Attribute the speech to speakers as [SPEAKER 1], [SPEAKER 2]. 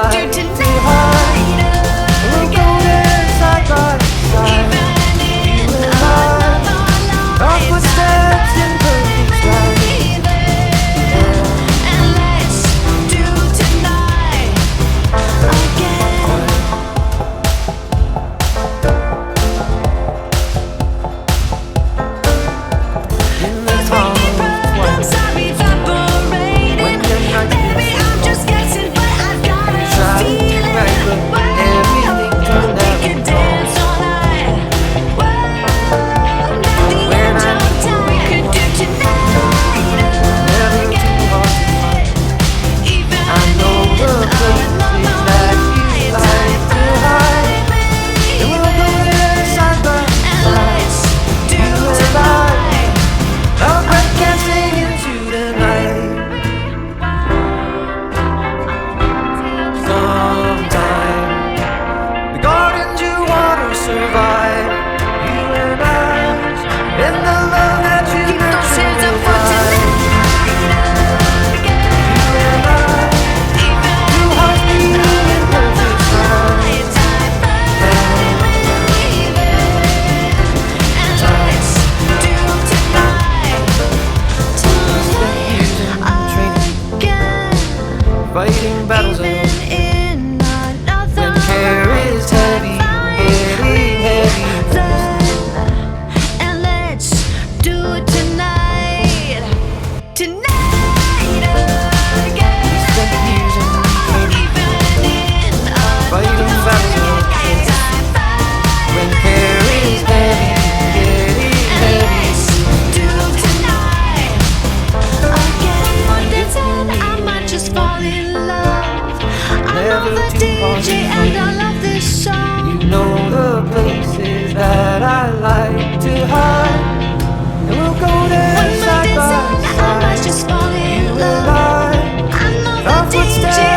[SPEAKER 1] like to hide. We'll go there side by side, you and I. Our footsteps in perfect stride.
[SPEAKER 2] And let's do tonight again.
[SPEAKER 1] In the calm of twilight,
[SPEAKER 2] I'm evaporating.
[SPEAKER 1] when the night
[SPEAKER 2] Baby,
[SPEAKER 1] is
[SPEAKER 2] I'm just guessing, but I've got a
[SPEAKER 1] trying to
[SPEAKER 2] feeling.
[SPEAKER 1] right, but everything turned
[SPEAKER 2] We
[SPEAKER 1] out
[SPEAKER 2] could
[SPEAKER 1] wrong.
[SPEAKER 2] dance all night. At the
[SPEAKER 1] When
[SPEAKER 2] edge
[SPEAKER 1] I
[SPEAKER 2] of time, we could do tonight
[SPEAKER 1] never too hard to find.
[SPEAKER 2] even
[SPEAKER 1] I know the places that you like to hide, and we'll go there side by side, you and I. Our breath can sing into the night. Sometime the gardens you wanna survive, you and I, and the love that you
[SPEAKER 2] Keep those
[SPEAKER 1] nurture
[SPEAKER 2] hands up
[SPEAKER 1] will
[SPEAKER 2] for
[SPEAKER 1] rise. You and I, two hearts beating in perfect stride. Fighting battles alone when care is heavy, getting heavy.
[SPEAKER 2] And let's do it tonight. Tonight again.
[SPEAKER 1] We spent years in training, fighting battles alone when care is heavy, getting heavy.
[SPEAKER 2] I might just fall in love. I
[SPEAKER 1] Never
[SPEAKER 2] love the
[SPEAKER 1] too hard to
[SPEAKER 2] DJ and I love this song.
[SPEAKER 1] You know the places that I like to hide, and we'll go there
[SPEAKER 2] When we're
[SPEAKER 1] side by
[SPEAKER 2] dancing, I might
[SPEAKER 1] side,
[SPEAKER 2] just fall in
[SPEAKER 1] you and
[SPEAKER 2] love.
[SPEAKER 1] I.
[SPEAKER 2] I know
[SPEAKER 1] Our
[SPEAKER 2] the DJ